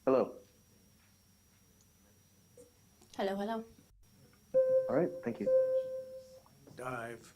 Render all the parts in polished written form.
Hello. Hello, hello. All right, thank you. Dive.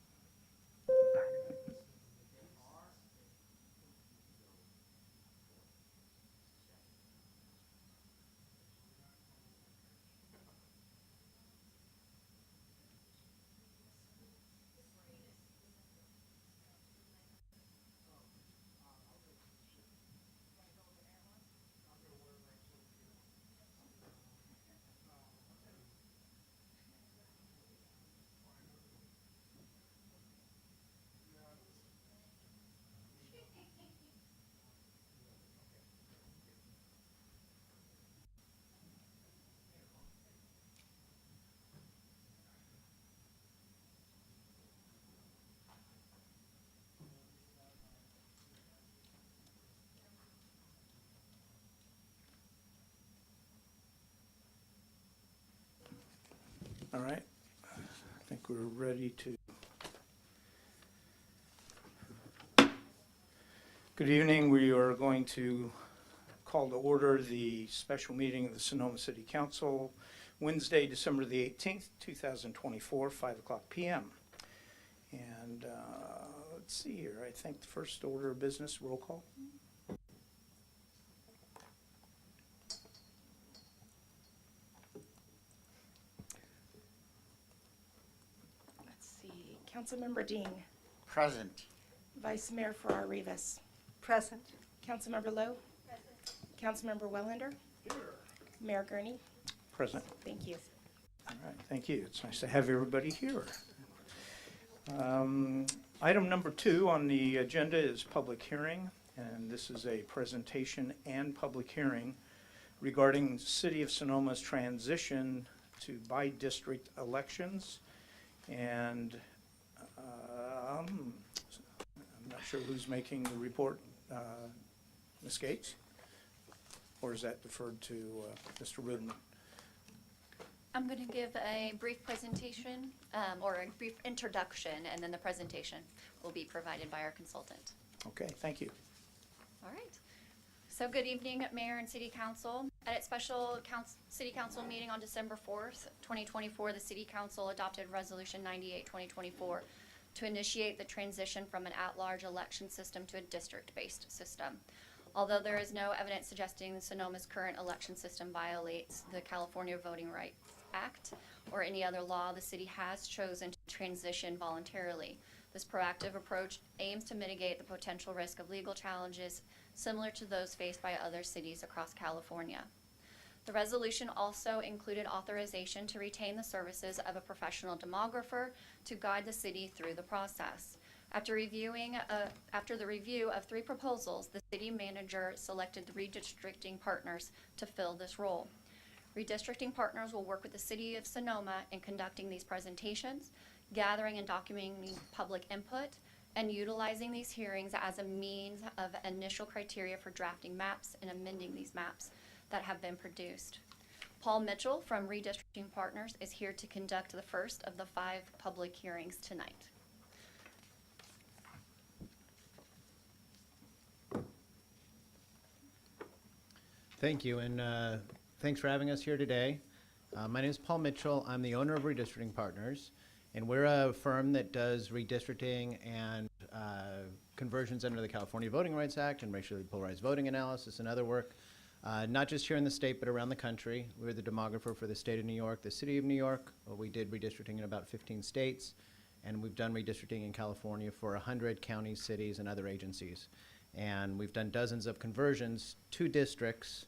All right. I think we're ready to. Good evening. We are going to call to order the special meeting of the Sonoma City Council, Wednesday, December the 18th, 2024, 5 o'clock p.m. And let's see here. I think the first order of business, roll call. Let's see. Councilmember Dean. Present. Vice Mayor Farrar Rivas. Present. Councilmember Lowe. Present. Councilmember Wellender. Here. Mayor Gurney. Present. Thank you. All right, thank you. It's nice to have everybody here. Item number 2 on the agenda is public hearing, and this is a presentation and public hearing regarding City of Sonoma's transition to by-district elections. And I'm not sure who's making the report. Ms. Gates? Or is that deferred to Mr. Rudman? I'm going to give a brief presentation or a brief introduction, and then the presentation will be provided by our consultant. Okay, thank you. All right. So good evening, Mayor and City Council. At its special City Council meeting on December 4th, 2024, the City Council adopted Resolution 98-2024 to initiate the transition from an at-large election system to a district-based system. Although there is no evidence suggesting Sonoma's current election system violates the California Voting Rights Act or any other law, the city has chosen to transition voluntarily. This proactive approach aims to mitigate the potential risk of legal challenges similar to those faced by other cities across California. The resolution also included authorization to retain the services of a professional demographer to guide the city through the process. After the review of 3 proposals, the city manager selected the redistricting partners to fill this role. Redistricting partners will work with the City of Sonoma in conducting these presentations, gathering and documenting public input, and utilizing these hearings as a means of initial criteria for drafting maps and amending these maps that have been produced. Paul Mitchell from Redistricting Partners is here to conduct the first of the 5 public hearings tonight. Thank you, and thanks for having us here today. My name is Paul Mitchell. I'm the owner of Redistricting Partners, and we're a firm that does redistricting and conversions under the California Voting Rights Act and racially polarized voting analysis and other work, not just here in the state, but around the country. We're the demographer for the state of New York, the city of New York. We did redistricting in about 15 states, and we've done redistricting in California for 100 counties, cities, and other agencies. And we've done dozens of conversions to districts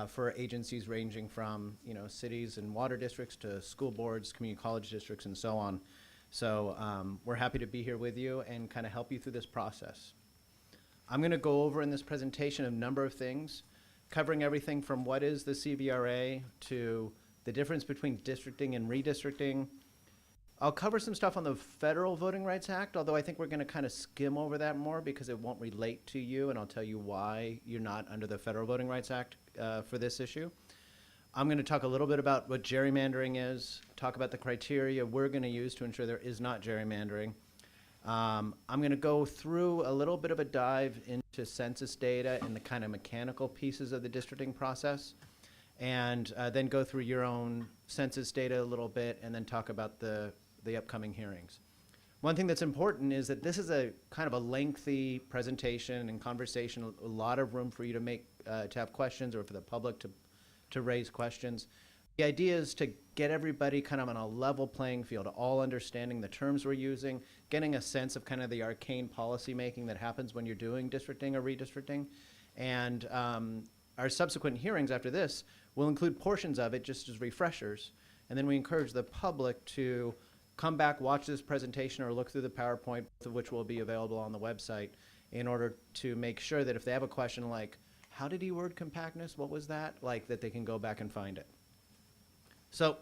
for agencies ranging from, cities and water districts to school boards, community college districts, and so on. So we're happy to be here with you and kind of help you through this process. I'm going to go over in this presentation a number of things, covering everything from what is the CVRA to the difference between districting and redistricting. I'll cover some stuff on the Federal Voting Rights Act, although I think we're going to kind of skim over that more because it won't relate to you, and I'll tell you why you're not under the Federal Voting Rights Act for this issue. I'm going to talk a little bit about what gerrymandering is, talk about the criteria we're going to use to ensure there is not gerrymandering. I'm going to go through a little bit of a dive into census data and the kind of mechanical pieces of the districting process, and then go through your own census data a little bit, and then talk about the upcoming hearings. One thing that's important is that this is a kind of a lengthy presentation and conversation, a lot of room for you to to have questions, or for the public to raise questions. The idea is to get everybody kind of on a level playing field, all understanding the terms we're using, getting a sense of kind of the arcane policy making that happens when you're doing districting or redistricting. And our subsequent hearings after this will include portions of it just as refreshers. And then we encourage the public to come back, watch this presentation, or look through the PowerPoint, both of which will be available on the website, in order to make sure that if they have a question like, how did he word compactness? What was that? Like, that they can go back and find it. So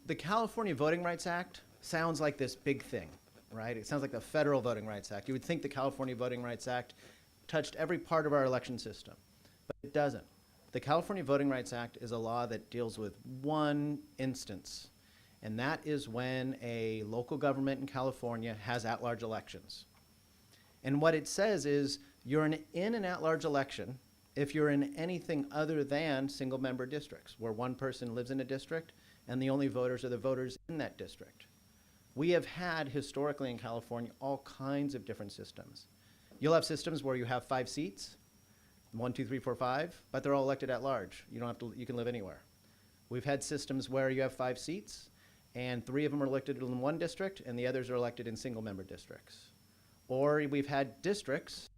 the California Voting Rights Act sounds like this big thing, right? It sounds like the Federal Voting Rights Act. You would think the California Voting Rights Act touched every part of our election system, but it doesn't. The California Voting Rights Act is a law that deals with one instance, and that is when a local government in California has at-large elections. And what it says is you're in an at-large election if you're in anything other than single-member districts, where one person lives in a district and the only voters are the voters in that district. We have had historically in California all kinds of different systems. You'll have systems where you have 5 seats, 1, 2, 3, 4, 5, but they're all elected at large. You don't have to, you can live anywhere. We've had systems where you have 5 seats and 3 of them are elected in one district and the others are elected in single-member districts. Or we've had districts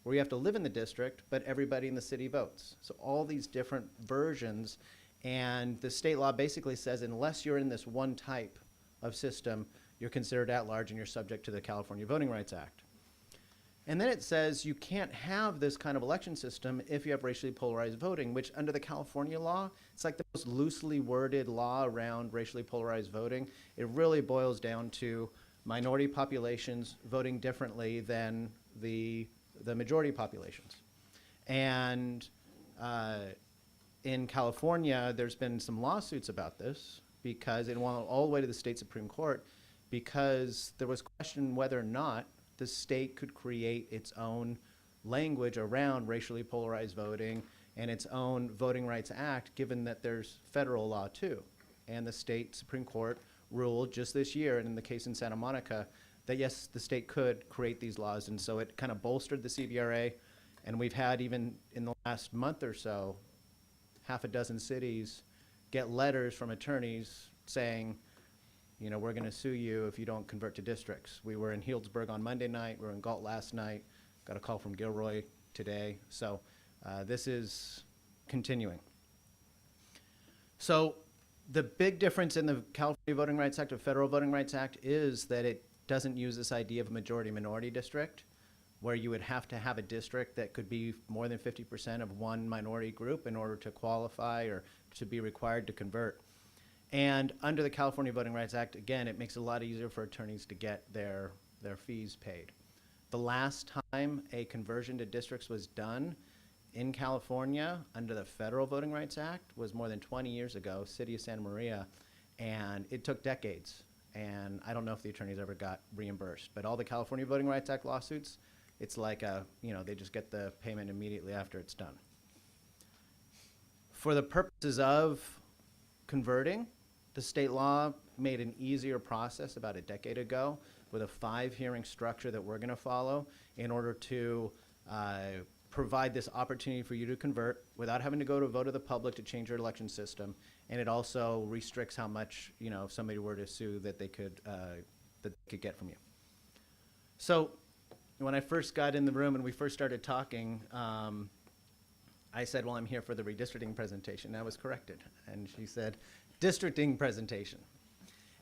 where you have to live in the district, but everybody in the city votes. So all these different versions, and the state law basically says unless you're in this one type of system, you're considered at large and you're subject to the California Voting Rights Act. And then it says you can't have this kind of election system if you have racially polarized voting, which under the California law, it's like the most loosely worded law around racially polarized voting. It really boils down to minority populations voting differently than the majority populations. And in California, there's been some lawsuits about this because it went all the way to the state Supreme Court because there was question whether or not the state could create its own language around racially polarized voting and its own Voting Rights Act, given that there's federal law too. And the state Supreme Court ruled just this year, and in the case in Santa Monica, that yes, the state could create these laws, and so it kind of bolstered the CVRA, and we've had even in the last month or so, 6 cities get letters from attorneys saying, you know, we're going to sue you if you don't convert to districts. We were in Healdsburg on Monday night, we were in Galt last night, got a call from Gilroy today, so this is continuing. So the big difference in the California Voting Rights Act or Federal Voting Rights Act is that it doesn't use this idea of a majority-minority district, where you would have to have a district that could be more than 50% of one minority group in order to qualify or to be required to convert. And under the California Voting Rights Act, again, it makes it a lot easier for attorneys to get their fees paid. The last time a conversion to districts was done in California under the Federal Voting Rights Act was more than 20 years ago, City of Santa Maria, and it took decades. And I don't know if the attorneys ever got reimbursed, but all the California Voting Rights Act lawsuits, it's like they just get the payment immediately after it's done. For the purposes of converting, the state law made an easier process about a decade ago with a 5-hearing structure that we're going to follow in order to provide this opportunity for you to convert without having to go to a vote of the public to change your election system. And it also restricts how much, if somebody were to sue, that they could get from you. So when I first got in the room and we first started talking, I said, well, I'm here for the redistricting presentation. I was corrected. And she said, districting presentation.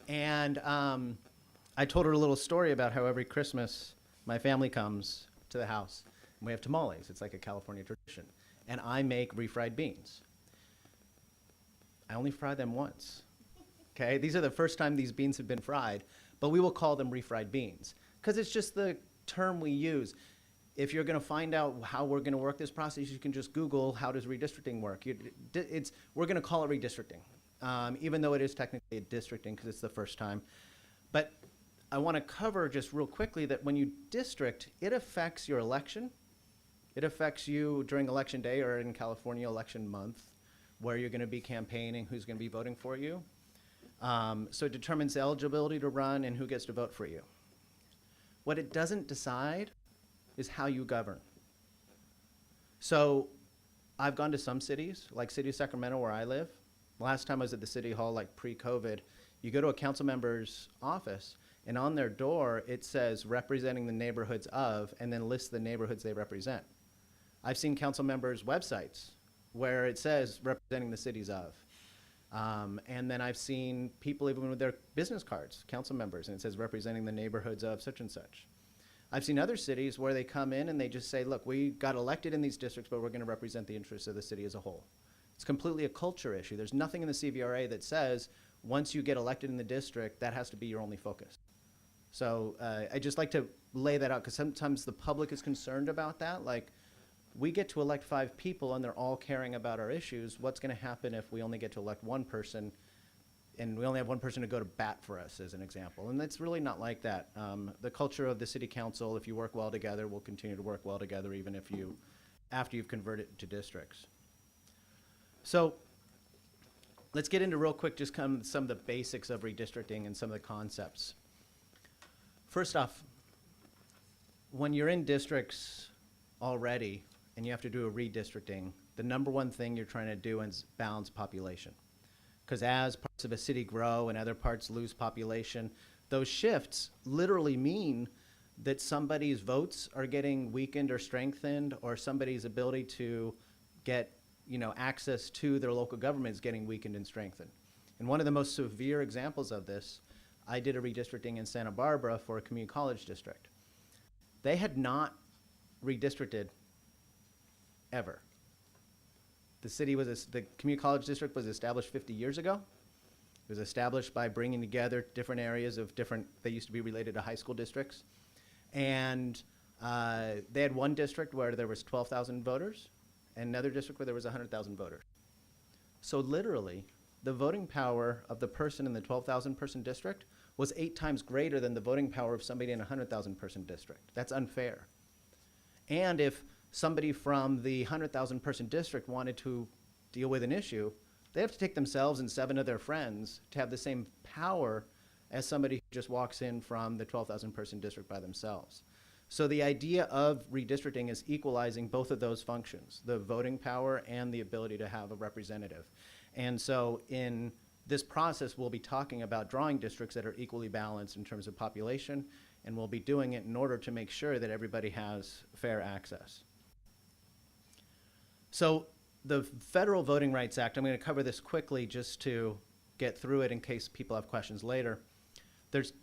And I told her a little story about how every Christmas my family comes to the house and we have tamales. It's like a California tradition. And I make refried beans. I only fry them once. Okay, these are the first time these beans have been fried, but we will call them refried beans because it's just the term we use. If you're going to find out how we're going to work this process, you can just Google how does redistricting work. We're going to call it redistricting, even though it is technically a districting because it's the first time. But I want to cover just real quickly that when you district, it affects your election. It affects you during election day or in California election month, where you're going to be campaigning, who's going to be voting for you. So it determines the eligibility to run and who gets to vote for you. What it doesn't decide is how you govern. So I've gone to some cities, like City of Sacramento where I live. Last time I was at the City Hall, like pre-COVID, you go to a council member's office, and on their door, it says representing the neighborhoods of, and then lists the neighborhoods they represent. I've seen council members' websites where it says representing the cities of. And then I've seen people even with their business cards, council members, and it says representing the neighborhoods of such and such. I've seen other cities where they come in and they just say, look, we got elected in these districts, but we're going to represent the interests of the city as a whole. It's completely a culture issue. There's nothing in the CVRA that says once you get elected in the district, that has to be your only focus. So I just like to lay that out because sometimes the public is concerned about that. Like, we get to elect 5 people and they're all caring about our issues. What's going to happen if we only get to elect 1 person and we only have 1 person to go to bat for us, as an example? And it's really not like that. The culture of the city council, if you work well together, will continue to work well together even if after you've converted to districts. So let's get into real quick just some of the basics of redistricting and some of the concepts. First off, when you're in districts already and you have to do a redistricting, the number one thing you're trying to do is balance population. Because as parts of a city grow and other parts lose population, those shifts literally mean that somebody's votes are getting weakened or strengthened, or somebody's ability to get access to their local government is getting weakened and strengthened. And one of the most severe examples of this, I did a redistricting in Santa Barbara for a community college district. They had not redistricted ever. The community college district was established 50 years ago. It was established by bringing together different areas of they used to be related to high school districts. And they had one district where there was 12,000 voters and another district where there was 100,000 voters. So literally, the voting power of the person in the 12,000 person district was 8 times greater than the voting power of somebody in a 100,000 person district. That's unfair. And if somebody from the 100,000 person district wanted to deal with an issue, they have to take themselves and 7 of their friends to have the same power as somebody who just walks in from the 12,000 person district by themselves. So the idea of redistricting is equalizing both of those functions, the voting power and the ability to have a representative. And so in this process, we'll be talking about drawing districts that are equally balanced in terms of population, and we'll be doing it in order to make sure that everybody has fair access. So the Federal Voting Rights Act, I'm going to cover this quickly just to get through it in case people have questions later. There's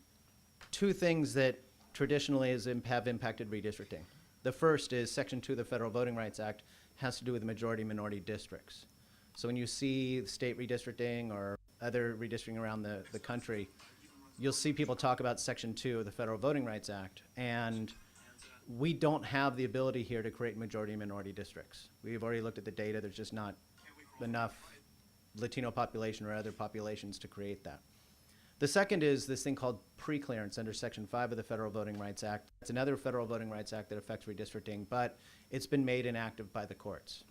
2 things that traditionally have impacted redistricting. The first is Section 2 of the Federal Voting Rights Act has to do with majority-minority districts. So when you see state redistricting or other redistricting around the country, you'll see people talk about Section 2 of the Federal Voting Rights Act. And we don't have the ability here to create majority-minority districts. We've already looked at the data. There's just not enough Latino population or other populations to create that. The second is this thing called preclearance under Section 5 of the Federal Voting Rights Act. It's another Federal Voting Rights Act that affects redistricting, but it's been made inactive by the courts.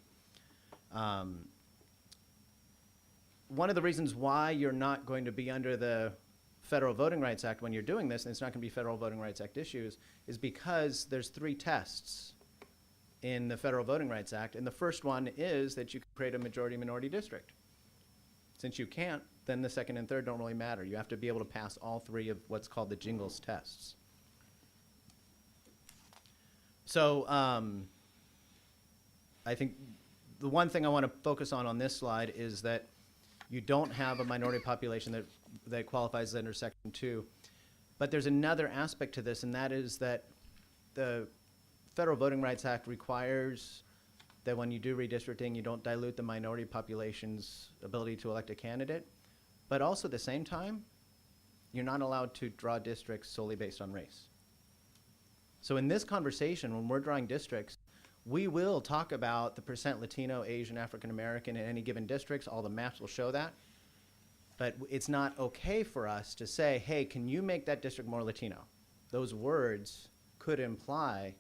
One of the reasons why you're not going to be under the Federal Voting Rights Act when you're doing this, and it's not going to be Federal Voting Rights Act issues, is because there's 3 tests in the Federal Voting Rights Act, and the first one is that you can create a majority-minority district. Since you can't, then the second and third don't really matter. You have to be able to pass all 3 of what's called the Jingles tests. So I think the one thing I want to focus on this slide is that you don't have a minority population that qualifies under Section 2. But there's another aspect to this, and that is that the Federal Voting Rights Act requires that when you do redistricting, you don't dilute the minority population's ability to elect a candidate. But also at the same time, you're not allowed to draw districts solely based on race. So in this conversation, when we're drawing districts, we will talk about the percent Latino, Asian, African American in any given districts. All the maps will show that. But it's not okay for us to say, hey, can you make that district more Latino? Those words could imply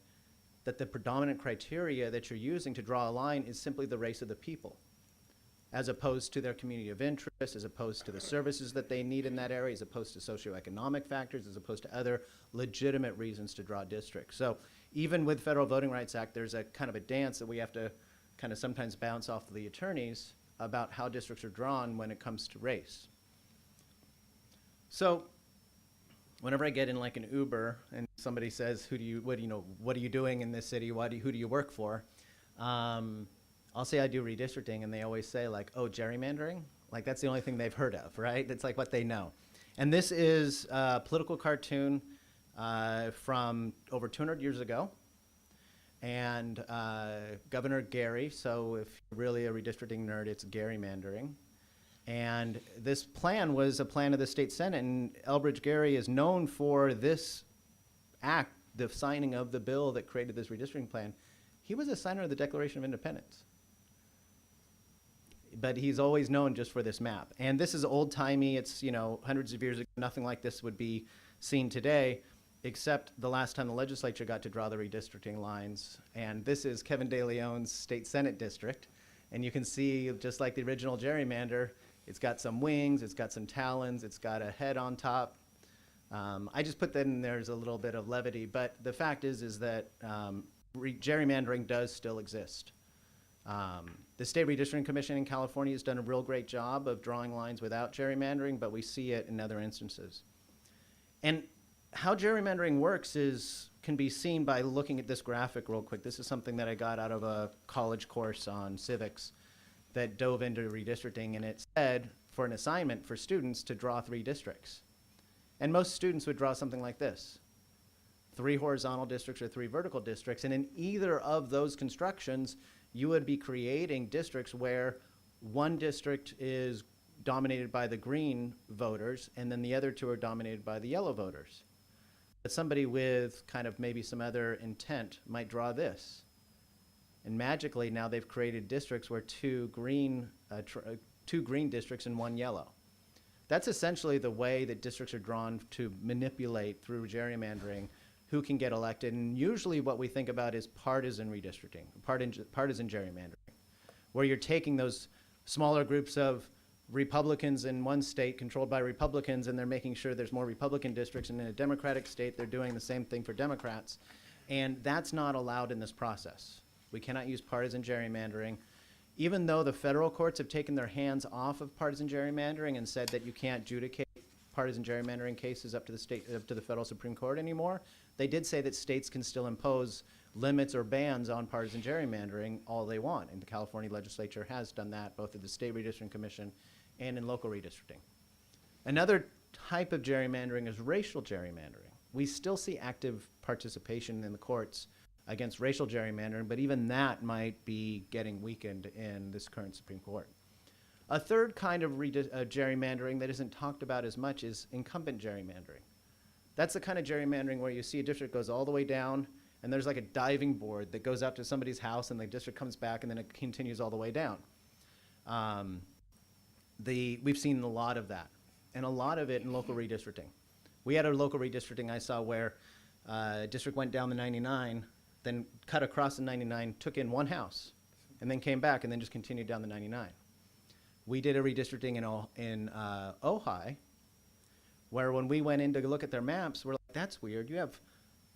that the predominant criteria that you're using to draw a line is simply the race of the people, as opposed to their community of interest, as opposed to the services that they need in that area, as opposed to socioeconomic factors, as opposed to other legitimate reasons to draw districts. So even with Federal Voting Rights Act, there's a kind of a dance that we have to kind of sometimes bounce off of the attorneys about how districts are drawn when it comes to race. So whenever I get in like an Uber and somebody says, what are you doing in this city? Who do you work for? I'll say I do redistricting, and they always say like, oh, gerrymandering? Like that's the only thing they've heard of, right? It's like what they know. And this is a political cartoon from over 200 years ago. And Governor Gary, so if you're really a redistricting nerd, it's gerrymandering. And this plan was a plan of the state Senate, and Elbridge Gerry is known for this act, the signing of the bill that created this redistricting plan. He was a signer of the Declaration of Independence. But he's always known just for this map. And this is old-timey. It's, hundreds of years ago. Nothing like this would be seen today, except the last time the legislature got to draw the redistricting lines. And this is Kevin De Leon's state Senate district. And you can see, just like the original gerrymander, it's got some wings, it's got some talons, it's got a head on top. I just put that in there as a little bit of levity, but the fact is that gerrymandering does still exist. The State Redistricting Commission in California has done a real great job of drawing lines without gerrymandering, but we see it in other instances. And how gerrymandering works can be seen by looking at this graphic real quick. This is something that I got out of a college course on civics that dove into redistricting, and it said for an assignment for students to draw 3 districts. And most students would draw something like this: 3 horizontal districts or 3 vertical districts. And in either of those constructions, you would be creating districts where one district is dominated by the green voters, and then the other 2 are dominated by the yellow voters. But somebody with kind of maybe some other intent might draw this. And magically, now they've created districts where 2 green districts and 1 yellow. That's essentially the way that districts are drawn to manipulate through gerrymandering who can get elected. And usually what we think about is partisan redistricting, partisan gerrymandering, where you're taking those smaller groups of Republicans in one state controlled by Republicans, and they're making sure there's more Republican districts, and in a Democratic state, they're doing the same thing for Democrats. And that's not allowed in this process. We cannot use partisan gerrymandering. Even though the federal courts have taken their hands off of partisan gerrymandering and said that you can't adjudicate partisan gerrymandering cases up to the federal Supreme Court anymore, they did say that states can still impose limits or bans on partisan gerrymandering all they want. And the California legislature has done that, both at the State Redistricting Commission and in local redistricting. Another type of gerrymandering is racial gerrymandering. We still see active participation in the courts against racial gerrymandering, but even that might be getting weakened in this current Supreme Court. A third kind of gerrymandering that isn't talked about as much is incumbent gerrymandering. That's the kind of gerrymandering where you see a district goes all the way down, and there's like a diving board that goes out to somebody's house, and the district comes back, and then it continues all the way down. We've seen a lot of that, and a lot of it in local redistricting. We had a local redistricting I saw where a district went down the 99, then cut across the 99, took in 1 house, and then came back, and then just continued down the 99. We did a redistricting in Ojai, where when we went in to look at their maps, we're like, that's weird. You have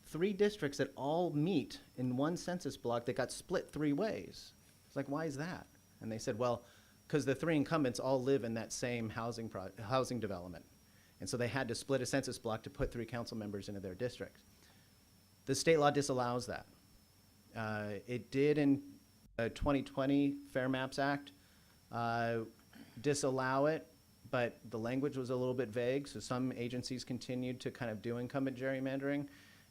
3 districts that all meet in 1 census block that got split 3 ways. It's like, why is that? And they said, well, because the 3 incumbents all live in that same housing development. And so they had to split a census block to put 3 council members into their district. The state law disallows that. It did in 2020 Fair Maps Act disallow it, but the language was a little bit vague, so some agencies continued to kind of do incumbent gerrymandering,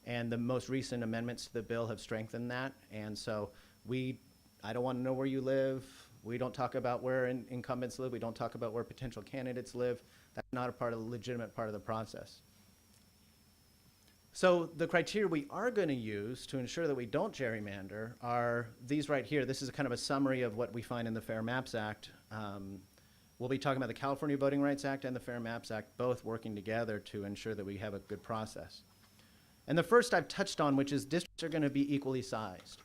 and the most recent amendments to the bill have strengthened that. And so I don't want to know where you live. We don't talk about where incumbents live. We don't talk about where potential candidates live. That's not a legitimate part of the process. So the criteria we are going to use to ensure that we don't gerrymander are these right here. This is kind of a summary of what we find in the Fair Maps Act. We'll be talking about the California Voting Rights Act and the Fair Maps Act, both working together to ensure that we have a good process. And the first I've touched on, which is districts are going to be equally sized.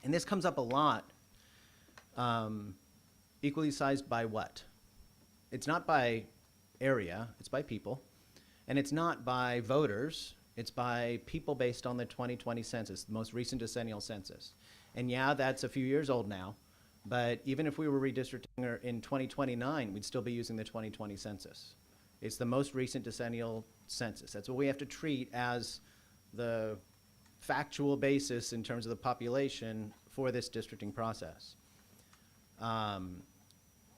And this comes up a lot. Equally sized by what? It's not by area, it's by people. And it's not by voters, it's by people based on the 2020 census, the most recent decennial census. And yeah, that's a few years old now, but even if we were redistricting in 2029, we'd still be using the 2020 census. It's the most recent decennial census. That's what we have to treat as the factual basis in terms of the population for this districting process.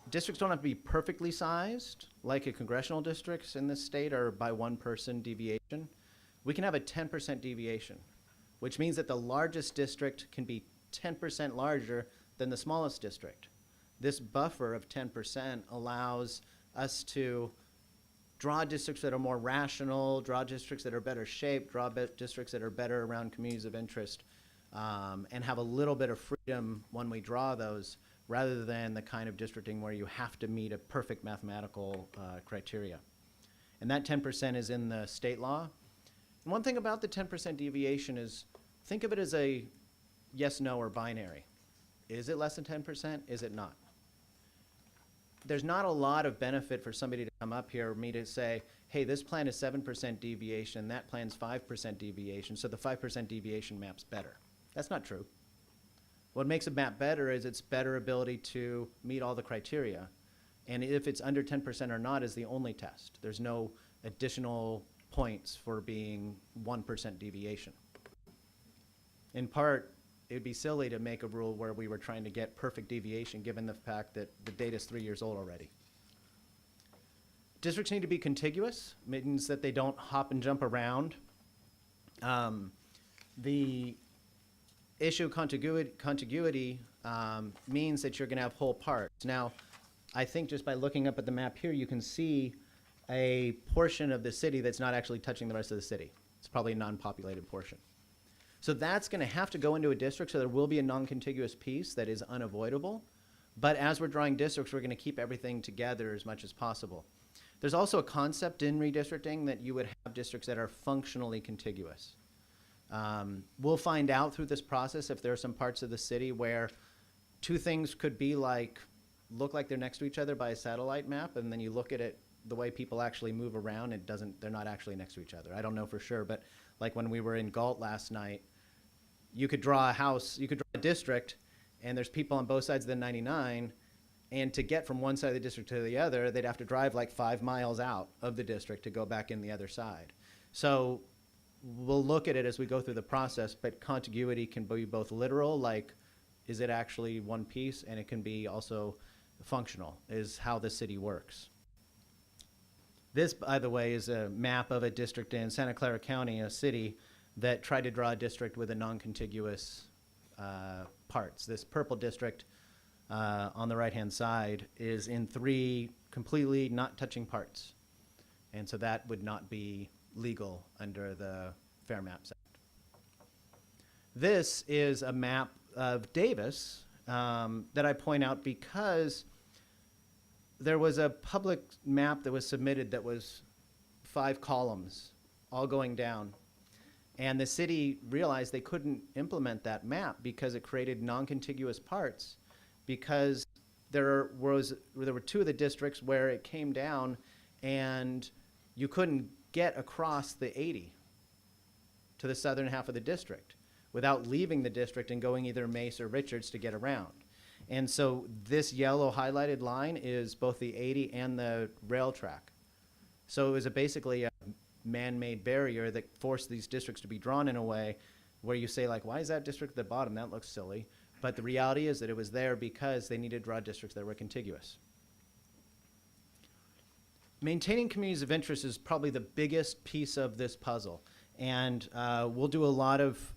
Districts don't have to be perfectly sized, like a congressional districts in this state are by 1-person deviation. We can have a 10% deviation, which means that the largest district can be 10% larger than the smallest district. This buffer of 10% allows us to draw districts that are more rational, draw districts that are better shaped, draw districts that are better around communities of interest, and have a little bit of freedom when we draw those, rather than the kind of districting where you have to meet a perfect mathematical criteria. And that 10% is in the state law. And one thing about the 10% deviation is, think of it as a yes, no, or binary. Is it less than 10%? Is it not? There's not a lot of benefit for somebody to come up here or me to say, hey, this plan is 7% deviation, that plan's 5% deviation, so the 5% deviation map's better. That's not true. What makes a map better is its better ability to meet all the criteria. And if it's under 10% or not is the only test. There's no additional points for being 1% deviation. In part, it would be silly to make a rule where we were trying to get perfect deviation given the fact that the data is 3 years old already. Districts need to be contiguous, means that they don't hop and jump around. The issue of contiguity means that you're going to have whole parts. Now, I think just by looking up at the map here, you can see a portion of the city that's not actually touching the rest of the city. It's probably a non-populated portion. So that's going to have to go into a district, so there will be a non-contiguous piece that is unavoidable. But as we're drawing districts, we're going to keep everything together as much as possible. There's also a concept in redistricting that you would have districts that are functionally contiguous. We'll find out through this process if there are some parts of the city where two things could be like, look like they're next to each other by a satellite map, and then you look at it the way people actually move around, they're not actually next to each other. I don't know for sure, but like when we were in Galt last night, you could draw a house, you could draw a district, and there's people on both sides of the 99, and to get from one side of the district to the other, they'd have to drive like 5 miles out of the district to go back in the other side. So we'll look at it as we go through the process, but contiguity can be both literal, like is it actually one piece, and it can be also functional, is how the city works. This, by the way, is a map of a district in Santa Clara County, a city that tried to draw a district with a non-contiguous parts. This purple district on the right-hand side is in 3 completely not touching parts. And so that would not be legal under the Fair Maps Act. This is a map of Davis that I point out because there was a public map that was submitted that was 5 columns all going down. And the city realized they couldn't implement that map because it created non-contiguous parts, because there were 2 of the districts where it came down and you couldn't get across the 80 to the southern half of the district without leaving the district and going either Mace or Richards to get around. And so this yellow highlighted line is both the 80 and the rail track. So it was basically a man-made barrier that forced these districts to be drawn in a way where you say, like, why is that district at the bottom? That looks silly. But the reality is that it was there because they needed to draw districts that were contiguous. Maintaining communities of interest is probably the biggest piece of this puzzle. And we'll do a lot of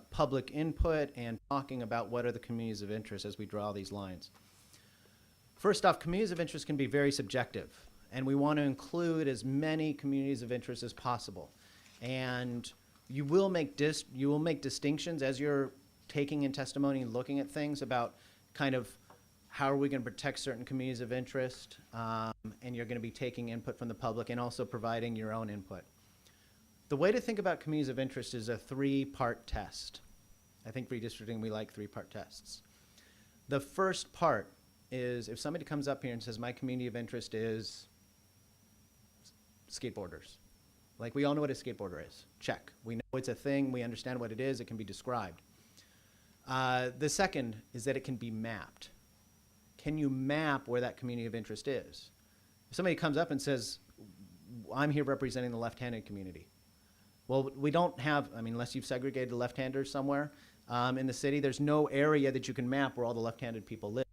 public input and talking about what are the communities of interest as we draw these lines. First off, communities of interest can be very subjective, and we want to include as many communities of interest as possible. And you will make distinctions as you're taking in testimony and looking at things about kind of how are we going to protect certain communities of interest, and you're going to be taking input from the public and also providing your own input. The way to think about communities of interest is a 3-part test. I think redistricting, we like 3-part tests. The first part is if somebody comes up here and says, my community of interest is skateboarders. Like, we all know what a skateboarder is. Check. We know it's a thing. We understand what it is. It can be described. The second is that it can be mapped. Can you map where that community of interest is? If somebody comes up and says, I'm here representing the left-handed community. Well, we don't have, I mean, unless you've segregated the left-handers somewhere in the city, there's no area that you can map where all the left-handed people live.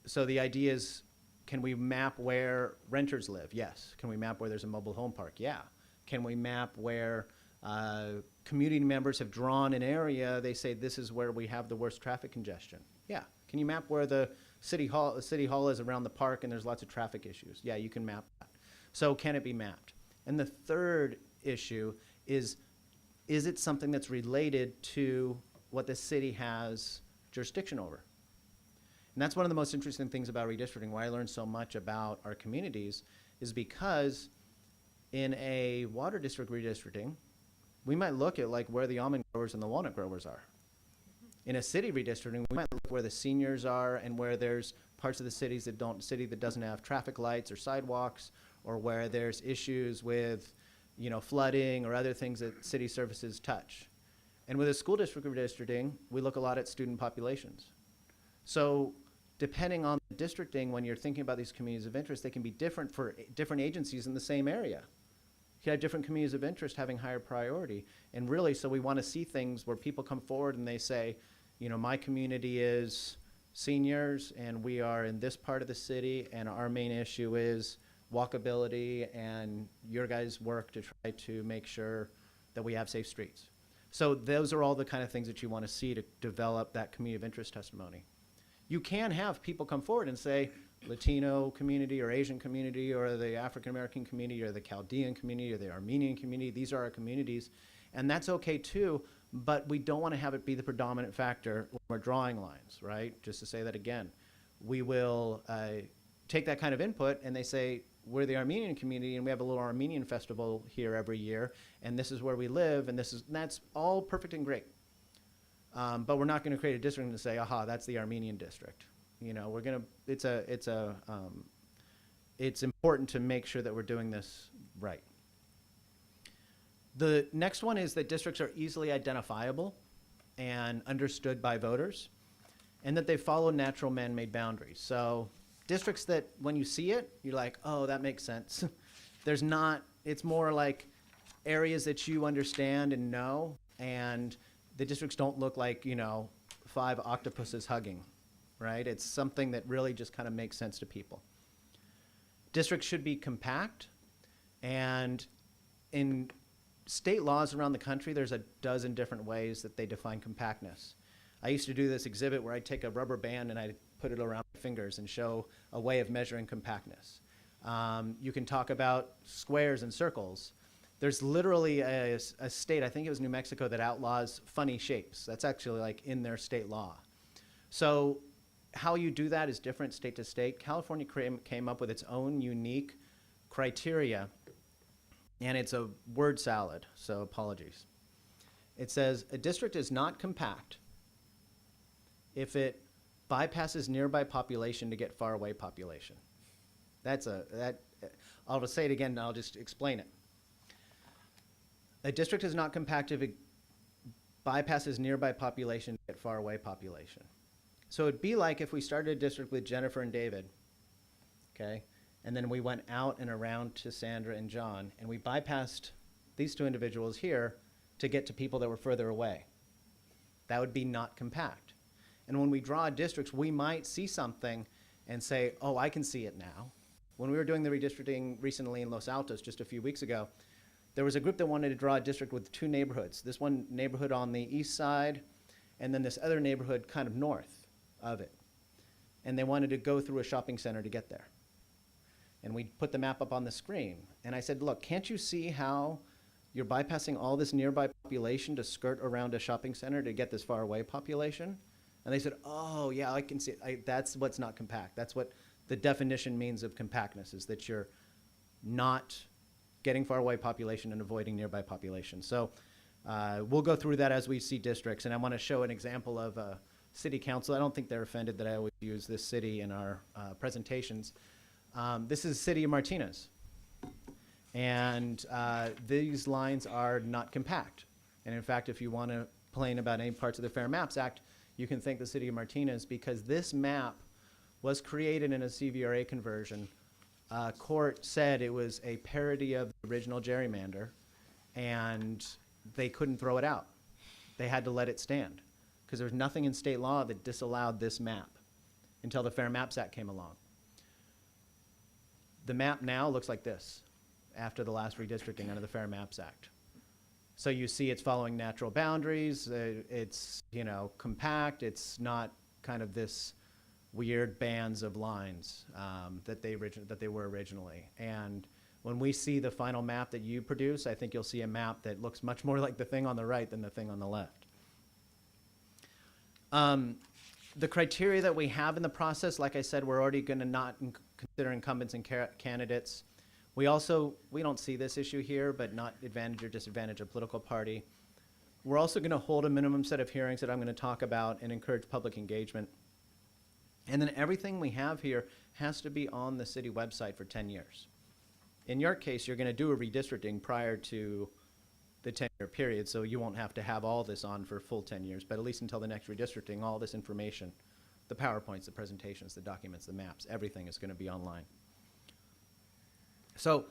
So the idea is, can we map where renters live? Yes. Can we map where there's a mobile home park? Yeah. Can we map where community members have drawn an area, they say this is where we have the worst traffic congestion? Yeah. Can you map where the city hall is around the park and there's lots of traffic issues? Yeah, you can map that. So can it be mapped? And the third issue is it something that's related to what the city has jurisdiction over? And that's one of the most interesting things about redistricting, why I learned so much about our communities, is because in a water district redistricting, we might look at like where the almond growers and the walnut growers are. In a city redistricting, we might look where the seniors are and where there's parts of the city that doesn't have traffic lights or sidewalks, or where there's issues with, flooding or other things that city services touch. And with a school district redistricting, we look a lot at student populations. So depending on the districting, when you're thinking about these communities of interest, they can be different for different agencies in the same area. You have different communities of interest having higher priority. And really, so we want to see things where people come forward and they say, my community is seniors and we are in this part of the city and our main issue is walkability and your guys' work to try to make sure that we have safe streets. So those are all the kind of things that you want to see to develop that community of interest testimony. You can have people come forward and say, Latino community or Asian community or the African American community or the Chaldean community or the Armenian community, these are our communities. And that's okay too, but we don't want to have it be the predominant factor when we're drawing lines, right? Just to say that again, we will take that kind of input and they say, we're the Armenian community and we have a little Armenian festival here every year and this is where we live and that's all perfect and great. But we're not going to create a district and say, aha, that's the Armenian district. It's important to make sure that we're doing this right. The next one is that districts are easily identifiable and understood by voters, and that they follow natural man-made boundaries. So districts that when you see it, you're like, oh, that makes sense. It's more like areas that you understand and know, and the districts don't look like, 5 octopuses hugging, right? It's something that really just kind of makes sense to people. Districts should be compact, and in state laws around the country, there's a dozen different ways that they define compactness. I used to do this exhibit where I'd take a rubber band and I'd put it around my fingers and show a way of measuring compactness. You can talk about squares and circles. There's literally a state, I think it was New Mexico, that outlaws funny shapes. That's actually like in their state law. So how you do that is different state to state. California came up with its own unique criteria, and it's a word salad, so apologies. It says, a district is not compact if it bypasses nearby population to get far away population. I'll just say it again and I'll just explain it. A district is not compact if it bypasses nearby population to get far away population. So it'd be like if we started a district with Jennifer and David, okay, and then we went out and around to Sandra and John, and we bypassed these 2 individuals here to get to people that were further away. That would be not compact. And when we draw districts, we might see something and say, oh, I can see it now. When we were doing the redistricting recently in Los Altos just a few weeks ago, there was a group that wanted to draw a district with 2 neighborhoods. This one neighborhood on the east side, and then this other neighborhood kind of north of it. And they wanted to go through a shopping center to get there. And we put the map up on the screen. And I said, look, can't you see how you're bypassing all this nearby population to skirt around a shopping center to get this far away population? And they said, oh, yeah, I can see it. That's what's not compact. That's what the definition means of compactness, is that you're not getting far away population and avoiding nearby population. So we'll go through that as we see districts. And I want to show an example of a city council. I don't think they're offended that I always use this city in our presentations. This is the city of Martinez. And these lines are not compact. And in fact, if you want to complain about any parts of the Fair Maps Act, you can thank the city of Martinez, because this map was created in a CVRA conversion. Court said it was a parody of the original gerrymander, and they couldn't throw it out. They had to let it stand, because there was nothing in state law that disallowed this map until the Fair Maps Act came along. The map now looks like this after the last redistricting under the Fair Maps Act. So you see it's following natural boundaries, it's, you know, compact, it's not kind of this weird bands of lines that they were originally. And when we see the final map that you produce, I think you'll see a map that looks much more like the thing on the right than the thing on the left. The criteria that we have in the process, like I said, we're already going to not consider incumbents and candidates. We don't see this issue here, but not advantage or disadvantage a political party. We're also going to hold a minimum set of hearings that I'm going to talk about and encourage public engagement. And then everything we have here has to be on the city website for 10 years. In your case, you're going to do a redistricting prior to the 10-year period, so you won't have to have all this on for full 10 years, but at least until the next redistricting, all this information, the PowerPoints, the presentations, the documents, the maps, everything is going to be online. So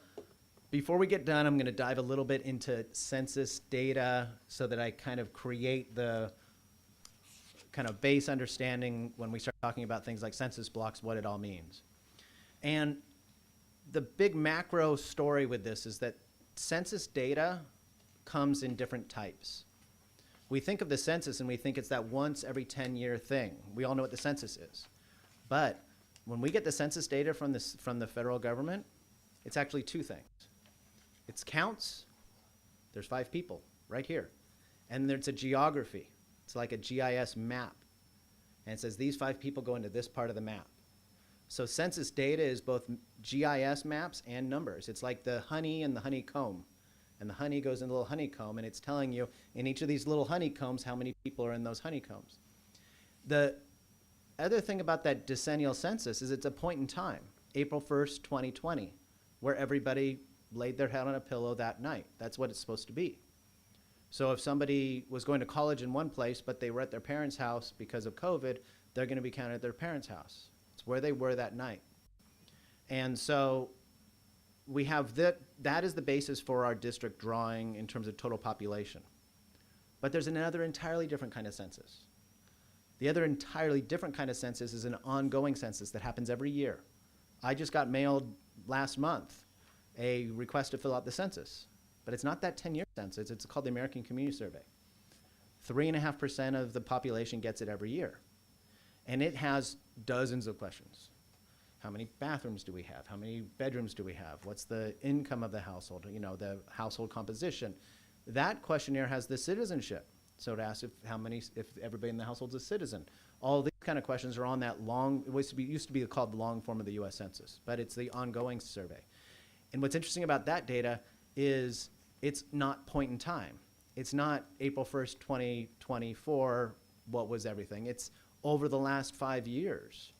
before we get done, I'm going to dive a little bit into census data so that I kind of create the kind of base understanding when we start talking about things like census blocks, what it all means. And the big macro story with this is that census data comes in different types. We think of the census and we think it's that once every 10-year thing. We all know what the census is. But when we get the census data from the federal government, it's actually two things. It's counts. There's 5 people right here. And there's a geography. It's like a GIS map. And it says these 5 people go into this part of the map. So census data is both GIS maps and numbers. It's like the honey and the honeycomb. And the honey goes in the little honeycomb, and it's telling you in each of these little honeycombs how many people are in those honeycombs. The other thing about that decennial census is it's a point in time, April 1st, 2020, where everybody laid their head on a pillow that night. That's what it's supposed to be. So if somebody was going to college in one place, but they were at their parents' house because of COVID, they're going to be counted at their parents' house. It's where they were that night. And so we have that is the basis for our district drawing in terms of total population. But there's another entirely different kind of census. The other entirely different kind of census is an ongoing census that happens every year. I just got mailed last month a request to fill out the census, but it's not that 10-year census. It's called the American Community Survey. 3.5% of the population gets it every year. And it has dozens of questions. How many bathrooms do we have? How many bedrooms do we have? What's the income of the household? You know, the household composition. That questionnaire has the citizenship. So it asks if everybody in the household's a citizen. All these kind of questions are on that long, it used to be called the long form of the U.S. Census, but it's the ongoing survey. And what's interesting about that data is it's not point in time. It's not April 1st, 2024, what was everything. It's over the last 5 years.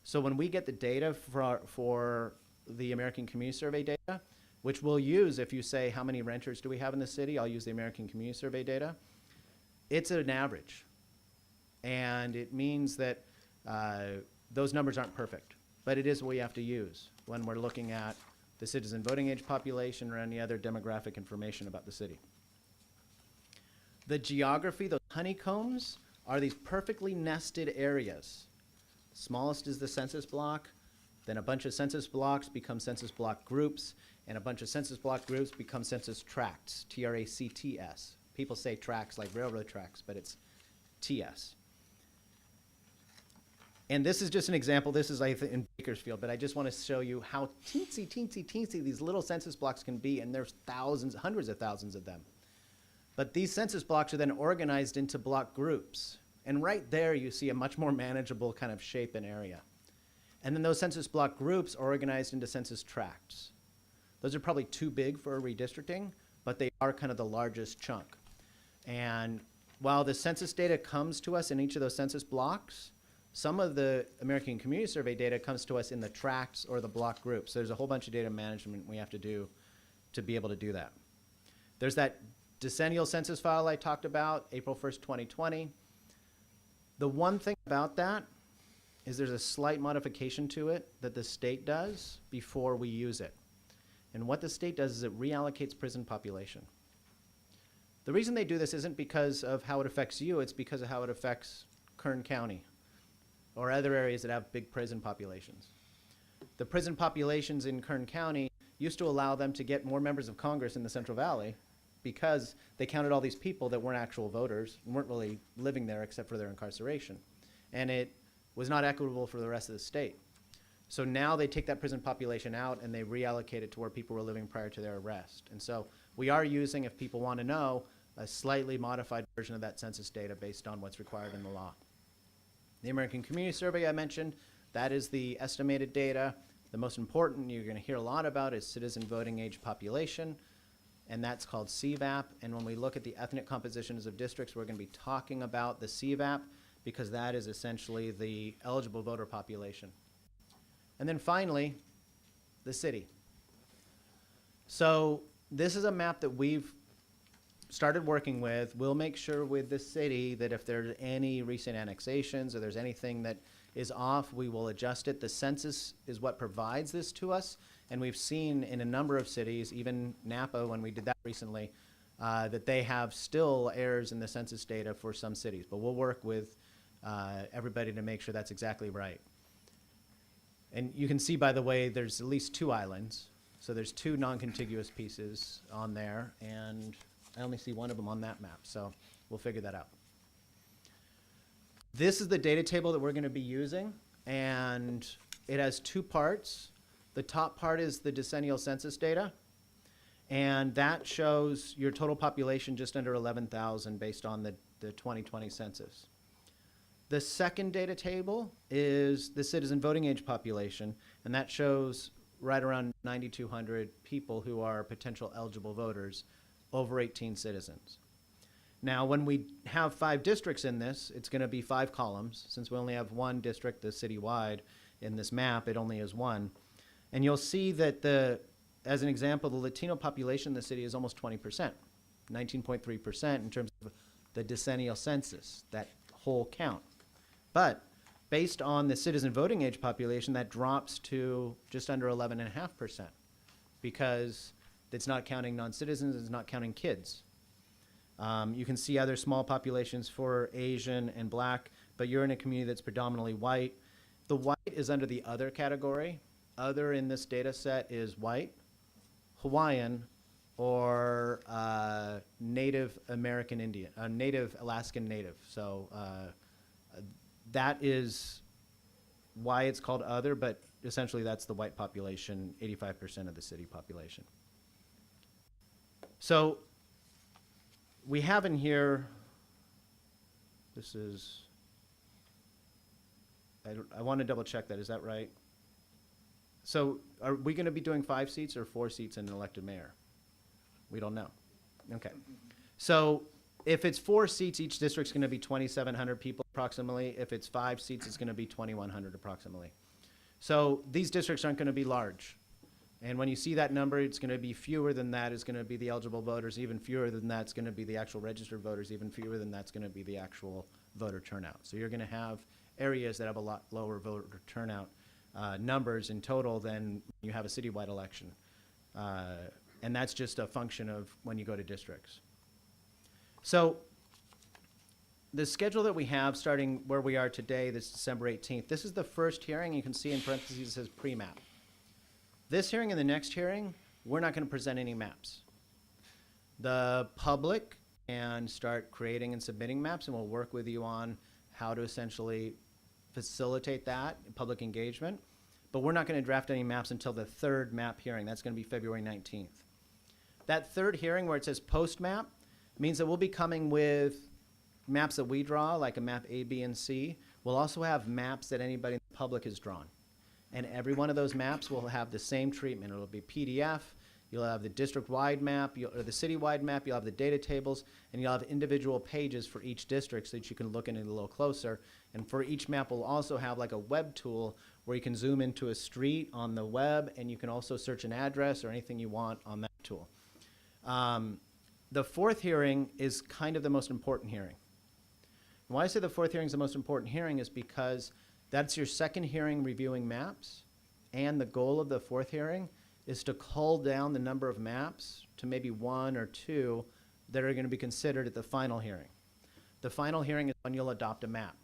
So when we get the data for the American Community Survey data, which we'll use if you say how many renters do we have in the city, I'll use the American Community Survey data. It's an average. And it means that those numbers aren't perfect, but it is what we have to use when we're looking at the citizen voting age population or any other demographic information about the city. The geography, those honeycombs, are these perfectly nested areas. Smallest is the census block, then a bunch of census blocks become census block groups, and a bunch of census block groups become census tracts, T-R-A-C-T-S. People say tracks like railroad tracks, but it's TS. And this is just an example. This is in Bakersfield, but I just want to show you how teensy these little census blocks can be, and there's thousands, hundreds of thousands of them. But these census blocks are then organized into block groups. And right there, you see a much more manageable kind of shape and area. And then those census block groups are organized into census tracts. Those are probably too big for a redistricting, but they are kind of the largest chunk. And while the census data comes to us in each of those census blocks, some of the American Community Survey data comes to us in the tracts or the block groups. So there's a whole bunch of data management we have to do to be able to do that. There's that decennial census file I talked about, April 1st, 2020. The one thing about that is there's a slight modification to it that the state does before we use it. And what the state does is it reallocates prison population. The reason they do this isn't because of how it affects you, it's because of how it affects Kern County or other areas that have big prison populations. The prison populations in Kern County used to allow them to get more members of Congress in the Central Valley because they counted all these people that weren't actual voters and weren't really living there except for their incarceration. And it was not equitable for the rest of the state. So now they take that prison population out and they reallocate it to where people were living prior to their arrest. And so we are using, if people want to know, a slightly modified version of that census data based on what's required in the law. The American Community Survey I mentioned, that is the estimated data. The most important you're going to hear a lot about is citizen voting age population, and that's called CVAP. And when we look at the ethnic compositions of districts, we're going to be talking about the CVAP because that is essentially the eligible voter population. And then finally, the city. So this is a map that we've started working with. We'll make sure with the city that if there's any recent annexations or there's anything that is off, we will adjust it. The census is what provides this to us, and we've seen in a number of cities, even Napa when we did that recently, that they have still errors in the census data for some cities. But we'll work with everybody to make sure that's exactly right. And you can see, by the way, there's at least 2 islands. So there's 2 non-contiguous pieces on there, and I only see one of them on that map, so we'll figure that out. This is the data table that we're going to be using, and it has 2 parts. The top part is the decennial census data, and that shows your total population just under 11,000 based on the 2020 census. The second data table is the citizen voting age population, and that shows right around 9,200 people who are potential eligible voters, over 18 citizens. Now, when we have 5 districts in this, it's going to be 5 columns. Since we only have 1 district, the citywide, in this map, it only is 1. And you'll see that as an example, the Latino population in the city is almost 20%, 19.3% in terms of the decennial census, that whole count. But based on the citizen voting age population, that drops to just under 11.5% because it's not counting non-citizens, it's not counting kids. You can see other small populations for Asian and Black, but you're in a community that's predominantly white. The white is under the other category. Other in this data set is white, Hawaiian, or Native American Indian, Native Alaskan Native. So that is why it's called other, but essentially that's the white population, 85% of the city population. So we have in here, this is, I want to double check that, is that right? So are we going to be doing 5 seats or 4 seats and an elected mayor? We don't know. Okay. So if it's 4 seats, each district's going to be 2,700 people approximately. If it's 5 seats, it's going to be 2,100 approximately. So these districts aren't going to be large. And when you see that number, it's going to be fewer than that is going to be the eligible voters, even fewer than that's going to be the actual registered voters, even fewer than that's going to be the actual voter turnout. So you're going to have areas that have a lot lower voter turnout numbers in total than you have a citywide election. And that's just a function of when you go to districts. So the schedule that we have starting where we are today, this December 18th, this is the first hearing. You can see in parentheses it says pre-map. This hearing and the next hearing, we're not going to present any maps. The public can start creating and submitting maps, and we'll work with you on how to essentially facilitate that public engagement. But we're not going to draft any maps until the 3rd map hearing. That's going to be February 19th. That 3rd hearing where it says post-map means that we'll be coming with maps that we draw, like a map A, B, and C, will also have maps that anybody in the public has drawn. And every one of those maps will have the same treatment. It'll be PDF, you'll have the district-wide map, or the city-wide map, you'll have the data tables, and you'll have individual pages for each district so that you can look in it a little closer. And for each map, we'll also have like a web tool where you can zoom into a street on the web, and you can also search an address or anything you want on that tool. The fourth hearing is kind of the most important hearing. And why I say the fourth hearing is the most important hearing is because that's your second hearing reviewing maps, and the goal of the fourth hearing is to cull down the number of maps to maybe 1 or 2 that are going to be considered at the final hearing. The final hearing is when you'll adopt a map.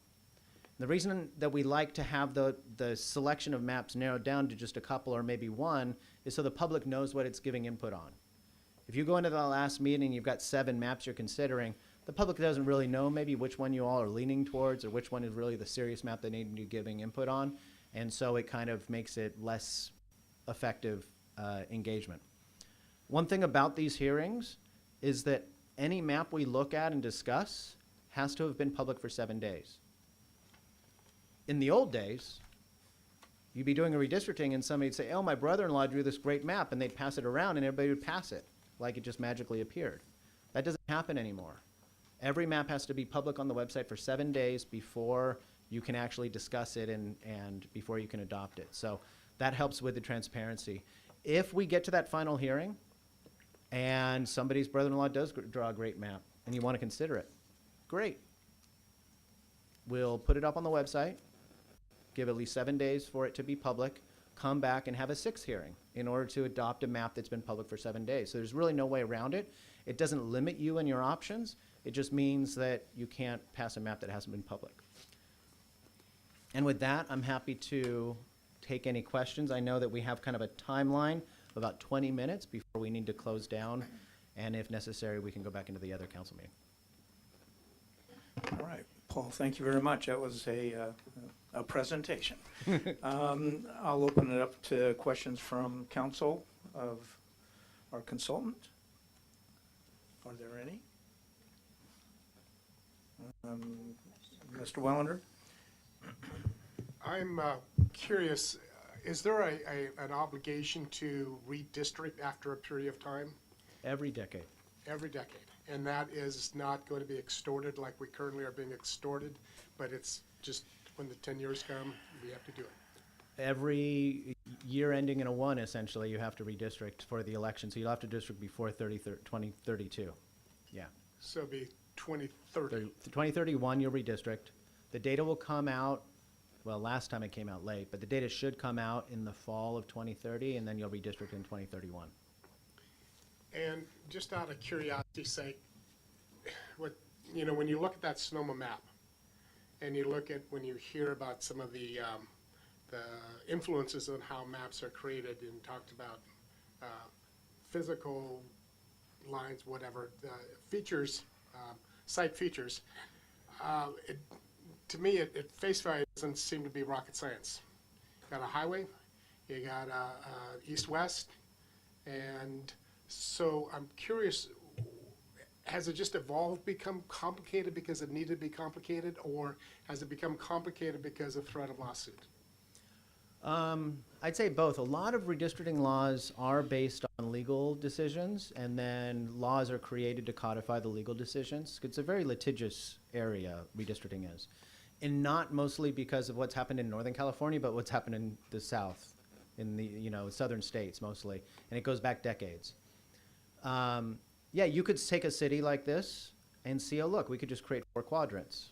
The reason that we like to have the selection of maps narrowed down to just a couple or maybe 1 is so the public knows what it's giving input on. If you go into the last meeting, you've got 7 maps you're considering, the public doesn't really know maybe which one you all are leaning towards or which one is really the serious map they need to be giving input on, and so it kind of makes it less effective engagement. One thing about these hearings is that any map we look at and discuss has to have been public for 7 days. In the old days, you'd be doing a redistricting and somebody'd say, oh, my brother-in-law drew this great map, and they'd pass it around and everybody would pass it like it just magically appeared. That doesn't happen anymore. Every map has to be public on the website for 7 days before you can actually discuss it and before you can adopt it. So that helps with the transparency. If we get to that final hearing and somebody's brother-in-law does draw a great map and you want to consider it, great. We'll put it up on the website, give at least 7 days for it to be public, come back and have a 6th hearing in order to adopt a map that's been public for 7 days. So there's really no way around it. It doesn't limit you in your options. It just means that you can't pass a map that hasn't been public. And with that, I'm happy to take any questions. I know that we have kind of a timeline of about 20 minutes before we need to close down, and if necessary, we can go back into the other council meeting. All right, Paul, thank you very much. That was a presentation. I'll open it up to questions from council of our consultant. Are there any? Mr. Wellender? I'm curious, is there an obligation to redistrict after a period of time? Every decade. Every decade. And that is not going to be extorted like we currently are being extorted, but it's just when the 10 years come, we have to do it. Every year ending in a 1, essentially, you have to redistrict for the election. So you'll have to district before 2032. Yeah. So it'll be 2030. 2031, you'll redistrict. The data will come out, well, last time it came out late, but the data should come out in the fall of 2030, and then you'll redistrict in 2031. And just out of curiosity's sake, when you look at that Sonoma map, and you look at when you hear about some of the influences on how maps are created, and talked about physical lines, whatever, features, site features, to me, at face value, it doesn't seem to be rocket science. You got a highway, you got east-west, and so I'm curious, has it just evolved, become complicated because it needed to be complicated, or has it become complicated because of threat of lawsuit? I'd say both. A lot of redistricting laws are based on legal decisions, and then laws are created to codify the legal decisions. It's a very litigious area, redistricting is. And not mostly because of what's happened in Northern California, but what's happened in the South, in the southern states mostly, and it goes back decades. Yeah, you could take a city like this and see, oh look, we could just create 4 quadrants.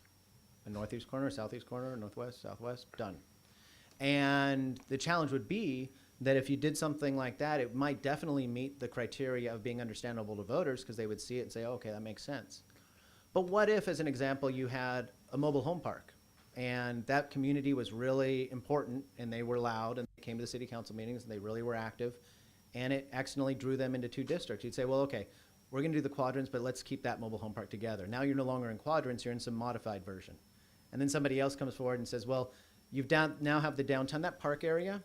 A northeast corner, southeast corner, northwest, southwest, done. And the challenge would be that if you did something like that, it might definitely meet the criteria of being understandable to voters because they would see it and say, oh, okay, that makes sense. But what if, as an example, you had a mobile home park and that community was really important and they were loud and they came to the city council meetings and they really were active and it accidentally drew them into 2 districts? You'd say, well, okay, we're going to do the quadrants, but let's keep that mobile home park together. Now you're no longer in quadrants, you're in some modified version. And then somebody else comes forward and says, well, you've now have the downtown, that park area.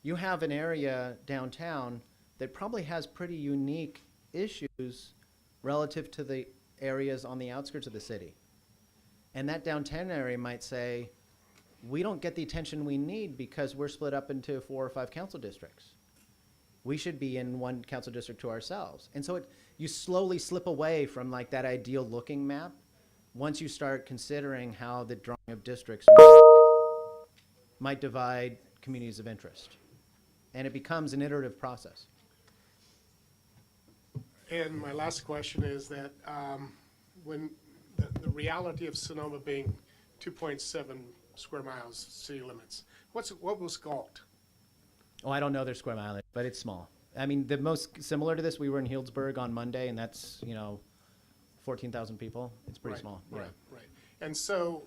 You have an area downtown that probably has pretty unique issues relative to the areas on the outskirts of the city. And that downtown area might say, we don't get the attention we need because we're split up into 4 or 5 council districts. We should be in one council district to ourselves. And so you slowly slip away from like that ideal looking map once you start considering how the drawing of districts might divide communities of interest. And it becomes an iterative process. And my last question is that when the reality of Sonoma being 2.7 square miles city limits, what was Galt? Oh, I don't know their square mileage, but it's small. I mean, the most similar to this, we were in Healdsburg on Monday, and that's, 14,000 people. It's pretty Right, small. Right, right. And so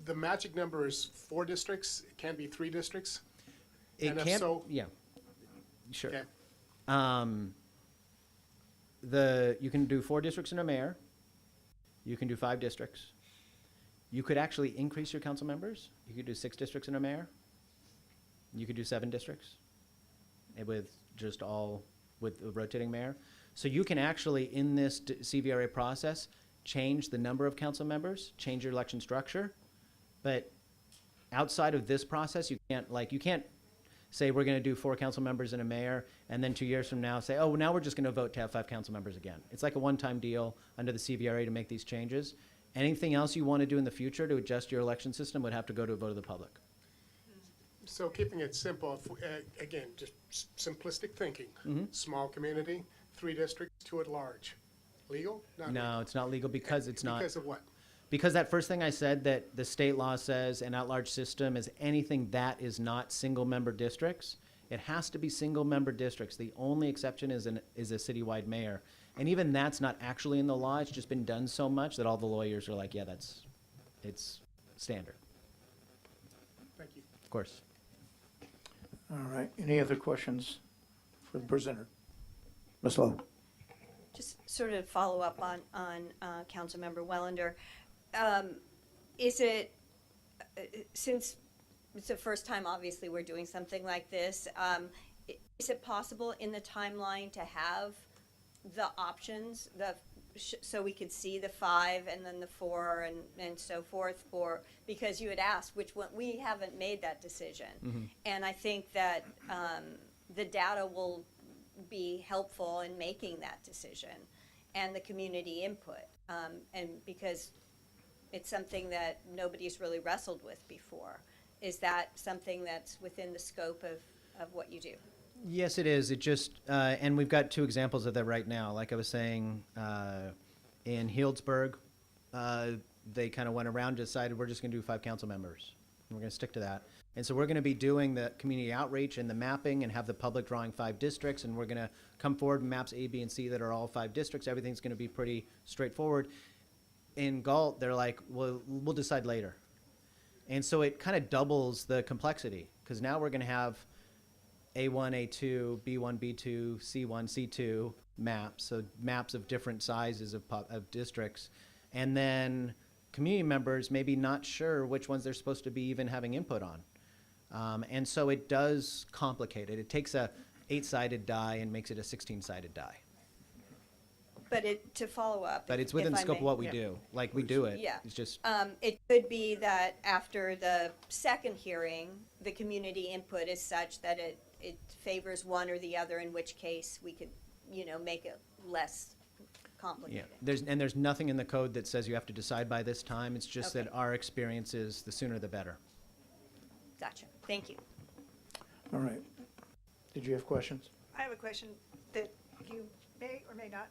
the magic number is 4 districts. It can be 3 districts. It And if can't, so- yeah, sure. Okay. You can do 4 districts and a mayor. You can do 5 districts. You could actually increase your council members. You could do 6 districts and a mayor. You could do 7 districts with with a rotating mayor. So you can actually, in this CVRA process, change the number of council members, change your election structure. But outside of this process, you can't say we're going to do 4 council members and a mayor, and then 2 years from now say, oh, now we're just going to vote to have 5 council members again. It's like a one-time deal under the CVRA to make these changes. Anything else you want to do in the future to adjust your election system would have to go to a vote of the public. So keeping it simple, again, just simplistic thinking. Small community, 3 districts, 2 at large. Legal? Not legal. No, it's not legal because it's not. Because of what? Because that first thing I said, that the state law says an at-large system is anything that is not single-member districts. It has to be single-member districts. The only exception is a citywide mayor. And even that's not actually in the law. It's just been done so much that all the lawyers are like, yeah, it's standard. Thank you. Of course. All right, any other questions for the presenter? Ms. Lowe? Just sort of follow up on Councilmember Wellender. Is it, since it's the first time obviously we're doing something like this, is it possible in the timeline to have the options, so we could see the 5 and then the 4 and so forth, because you had asked which one, we haven't made that decision. And I think that the data will be helpful in making that decision, and the community input, and because it's something that nobody's really wrestled with before. Is that something that's within the scope of what you do? Yes, it is. It just, and we've got 2 examples of that right now. Like I was saying, in Healdsburg, they kind of went around, decided we're just going to do 5 council members. And we're going to stick to that. And so we're going to be doing the community outreach and the mapping and have the public drawing 5 districts. And we're going to come forward with maps A, B, and C that are all 5 districts. Everything's going to be pretty straightforward. In Galt, they're like, well, we'll decide later. And so it kind of doubles the complexity, because now we're going to have A1, A2, B1, B2, C1, C2 maps, so maps of different sizes of districts. And then community members maybe not sure which ones they're supposed to be even having input on. And so it does complicate it. It takes a 8-sided die and makes it a 16-sided die. But to follow up. But it's within the if I scope of may. what we do. Like, we do it. Yeah. It's just, It could be that after the second hearing, the community input is such that it favors one or the other, in which case we could, make it less yeah. complicated. There's nothing in the code that says you have to decide by this time. It's just Okay. that our experience is the sooner the better. Gotcha. Thank you. All right. Did you have questions? I have a question that you may or may not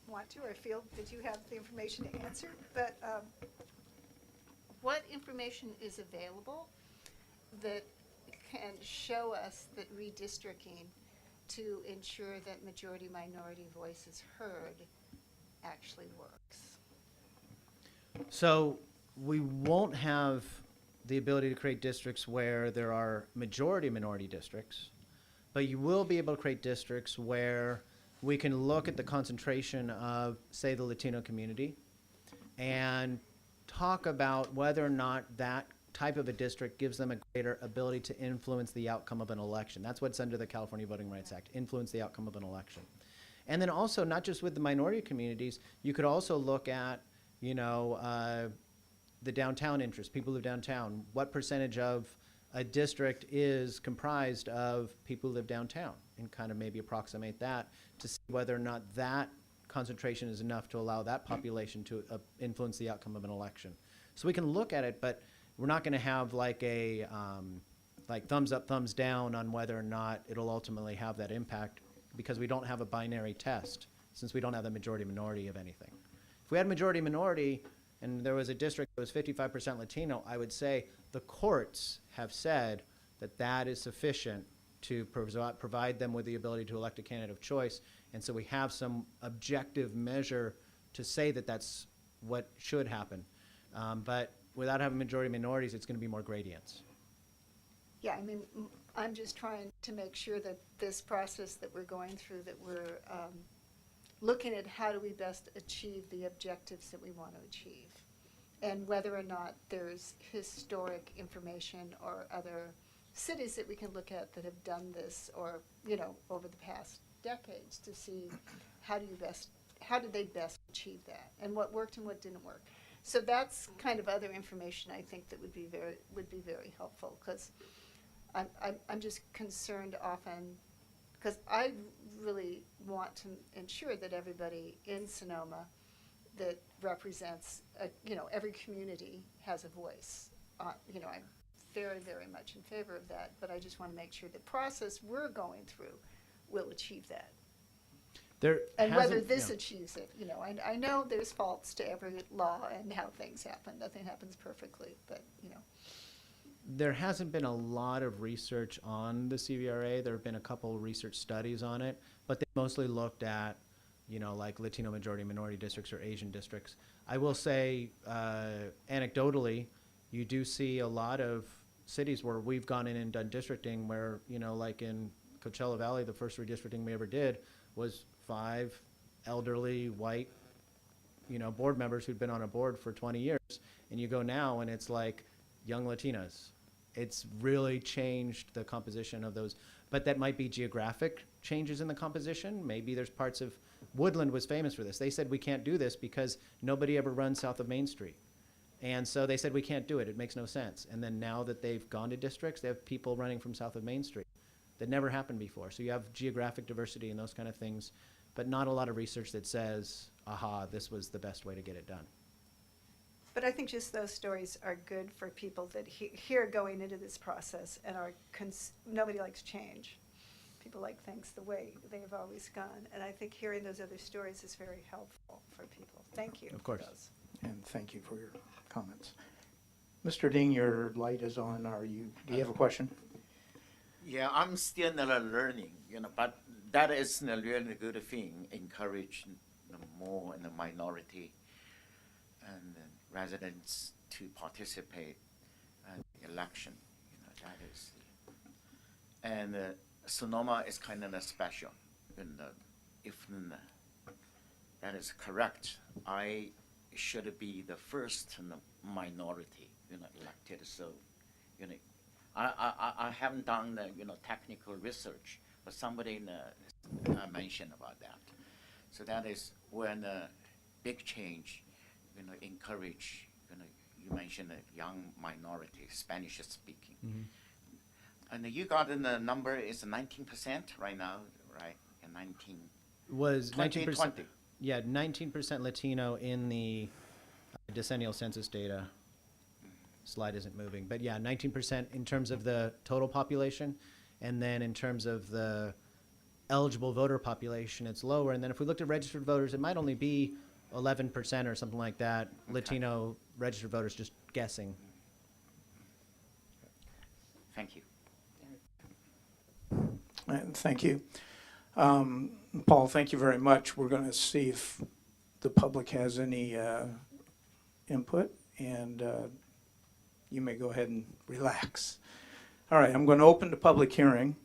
want to, or feel that you have the information to answer, but what information is available that can show us that redistricting to ensure that majority-minority voice is heard actually works? So we won't have the ability to create districts where there are majority-minority districts, but you will be able to create districts where we can look at the concentration of, say, the Latino community and talk about whether or not that type of a district gives them a greater ability to influence the outcome of an election. That's what's under the California Voting Rights Act, influence the outcome of an election. And then also, not just with the minority communities, you could also look at, you know, the downtown interest, people who live downtown. What percentage of a district is comprised of people who live downtown? And kind of maybe approximate that to see whether or not that concentration is enough to allow that population to influence the outcome of an election. So we can look at it, but we're not going to have like a like thumbs up, thumbs down on whether or not it'll ultimately have that impact, because we don't have a binary test, since we don't have the majority-minority of anything. If we had majority-minority and there was a district that was 55% Latino, I would say the courts have said that that is sufficient to provide them with the ability to elect a candidate of choice. And so we have some objective measure to say that that's what should happen. But without having majority minorities, it's going to be more gradients. Yeah, I mean, I'm just trying to make sure that this process that we're going through, that we're looking at how do we best achieve the objectives that we want to achieve, and whether or not there's historic information or other cities that we can look at that have done this, or, you know, over the past decades, to see how did they best achieve that, and what worked and what didn't work. So that's kind of other information I think that would be very helpful, because I'm just concerned often, because I really want to ensure that everybody in Sonoma that represents, you know, every community has a voice. You know, I'm very, very much in favor of that, but I just want to make sure the process we're going through will achieve that. And whether this achieves it, you know, I know there's faults to every law and how things happen. Nothing happens perfectly, but, you know. There hasn't been a lot of research on the CVRA. There have been a couple of research studies on it, but they mostly looked at, you know, like Latino majority minority districts or Asian districts. I will say, anecdotally, you do see a lot of cities where we've gone in and done districting where, you know, like in Coachella Valley, the first redistricting we ever did was 5 elderly white, you know, board members who'd been on a board for 20 years. And you go now and it's like young Latinas. It's really changed the composition of those. But that might be geographic changes in the composition. Maybe there's parts of, Woodland was famous for this. They said we can't do this because nobody ever runs south of Main Street. And so they said we can't do it. It makes no sense. And then now that they've gone to districts, they have people running from south of Main Street. That never happened before. So you have geographic diversity and those kind of things, but not a lot of research that says, aha, this was the best way to get it done. But I think just those stories are good for people that hear going into this process and are, nobody likes change. People like things the way they've always gone. And I think hearing those other stories is very helpful for people. Thank you. Of course. For those. And thank you for your comments. Mr. Ding, your light is on. Do you have a question? Yeah, I'm still learning, you know, but that is a really good thing. Encourage more in the minority and residents to participate in election. You know, that is, and Sonoma is kind of special. And if that is correct, I should be the first minority, you know, elected. So, you know, I haven't done the, you know, technical research, but somebody mentioned about that. So that is when big change, you know, encourage, you know, you mentioned a young minority, Spanish speaking. Mm-hmm. And you got in the number is 19% right now, right? And 19. Was 19%. 20. Yeah, 19% Latino in the decennial census data. Slide isn't moving, but yeah, 19% in terms of the total population, and then in terms of the eligible voter population, it's lower. And then if we looked at registered voters, it might only be 11% or something like that. Okay. Latino registered voters, just guessing. Thank you. And thank you. Paul, thank you very much. We're going to see if the public has any input, and you may go ahead and relax. All right, I'm going to open the public hearing.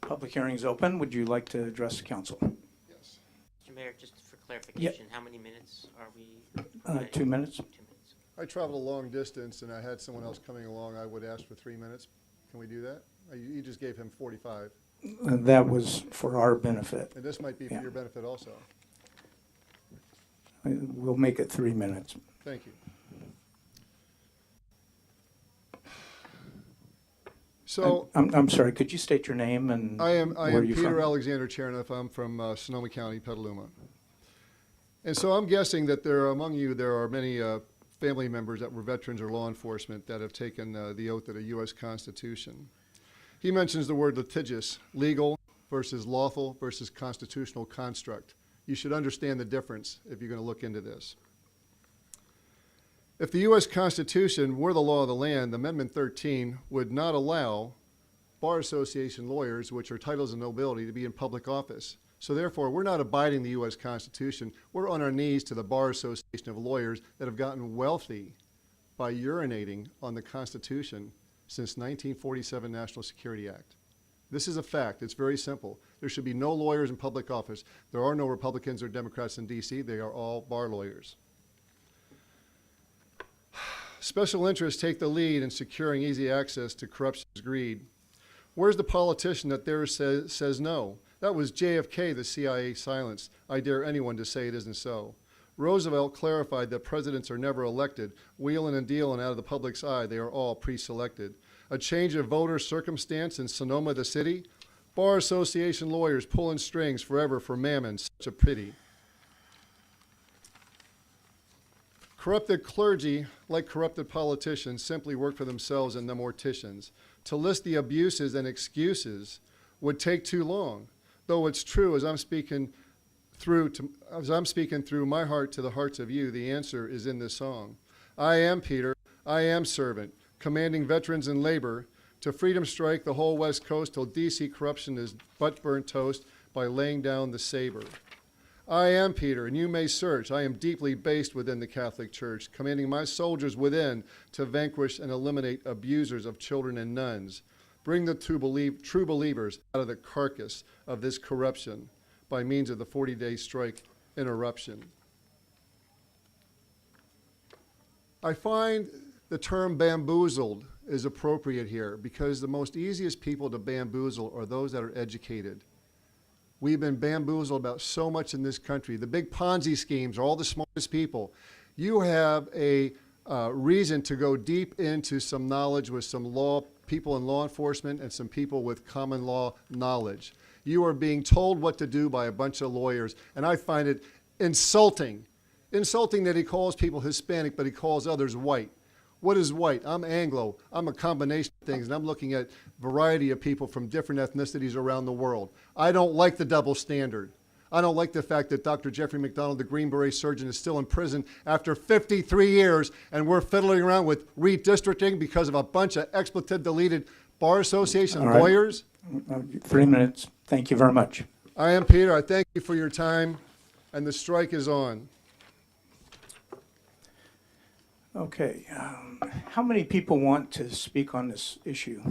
Public hearing is open. Would you like to address the council? Yes. Mr. Mayor, just for clarification, how many minutes are we? 2 minutes. 2 minutes. I traveled a long distance and I had someone else coming along. I would ask for 3 minutes. Can we do that? You just gave him 45. That was for our benefit. And this might be for Yeah. your benefit also. We'll make it 3 minutes. Thank you. So I'm sorry, could you state your name and I am where you're Peter from? Alexander Chernoff. I'm from Sonoma County, Petaluma. And so I'm guessing that among you, there are many family members that were veterans or law enforcement that have taken the oath of the U.S. Constitution. He mentions the word litigious, legal versus lawful versus constitutional construct. You should understand the difference if you're going to look into this. If the U.S. Constitution were the law of the land, Amendment 13 would not allow Bar Association lawyers, which are titles of nobility, to be in public office. So therefore, we're not abiding the U.S. Constitution. We're on our knees to the Bar Association of lawyers that have gotten wealthy by urinating on the Constitution since 1947 National Security Act. This is a fact. It's very simple. There should be no lawyers in public office. There are no Republicans or Democrats in D.C. They are all bar lawyers. Special interests take the lead in securing easy access to corruption's greed. Where's the politician that there says no? That was JFK the CIA silenced. I dare anyone to say it isn't so. Roosevelt clarified that presidents are never elected. Wheeling and dealing out of the public's eye, they are all pre-selected. A change of voter circumstance in Sonoma, the city. Bar Association lawyers pulling strings forever for mammon, such a pity. Corrupted clergy, like corrupted politicians, simply work for themselves and the morticians. To list the abuses and excuses would take too long. Though it's true, as I'm speaking through my heart to the hearts of you, the answer is in this song. I am Peter, I am servant, commanding veterans and labor to freedom strike the whole West Coast till DC corruption is butt burnt toast by laying down the saber. I am Peter, and you may search. I am deeply based within the Catholic Church, commanding my soldiers within to vanquish and eliminate abusers of children and nuns. Bring the true believers out of the carcass of this corruption by means of the 40-day strike interruption. I find the term bamboozled is appropriate here because the most easiest people to bamboozle are those that are educated. We've been bamboozled about so much in this country. The big Ponzi schemes are all the smartest people. You have a reason to go deep into some knowledge with some people in law enforcement and some people with common law knowledge. You are being told what to do by a bunch of lawyers, and I find it insulting. Insulting that he calls people Hispanic, but he calls others white. What is white? I'm Anglo. I'm a combination of things, and I'm looking at a variety of people from different ethnicities around the world. I don't like the double standard. I don't like the fact that Dr. Jeffrey McDonald, the Green Beret surgeon, is still in prison after 53 years, and we're fiddling around with redistricting because of a bunch of expletive-deleted Bar Association lawyers. 3 minutes. Thank you very much. I am Peter. I thank you for your time, and the strike is on. Okay. How many people want to speak on this issue?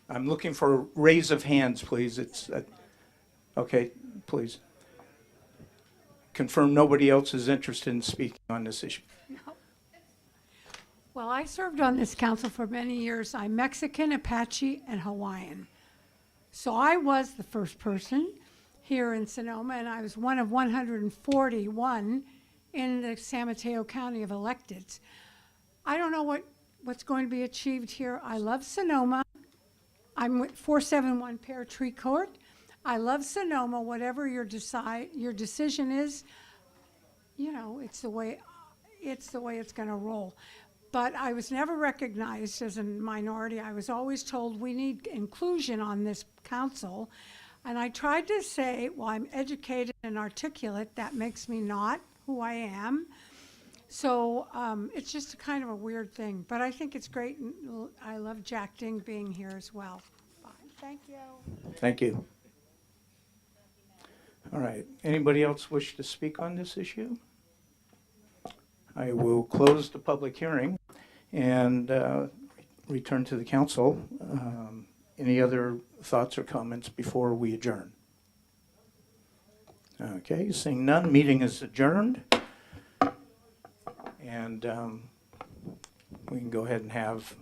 I'm looking for a raise of hands, please. Okay, please. Confirm nobody else is interested in speaking on this issue. No. Well, I served on this council for many years. I'm Mexican, Apache, and Hawaiian. So I was the first person here in Sonoma, and I was one of 141 in the San Mateo County of electeds. I don't know what's going to be achieved here. I love Sonoma. I'm with 471 Pear Tree Court. I love Sonoma. Whatever your decision is, you know, it's the way it's going to roll. But I was never recognized as a minority. I was always told we need inclusion on this council. And I tried to say, well, I'm educated and articulate. That makes me not who I am. So it's just kind of a weird thing. But I think it's great. And I love Jack Ding being here as well. Bye. Thank you. Thank you. All right. Anybody else wish to speak on this issue? I will close the public hearing and return to the council. Any other thoughts or comments before we adjourn? Okay, seeing none, meeting is adjourned. And we can go ahead and have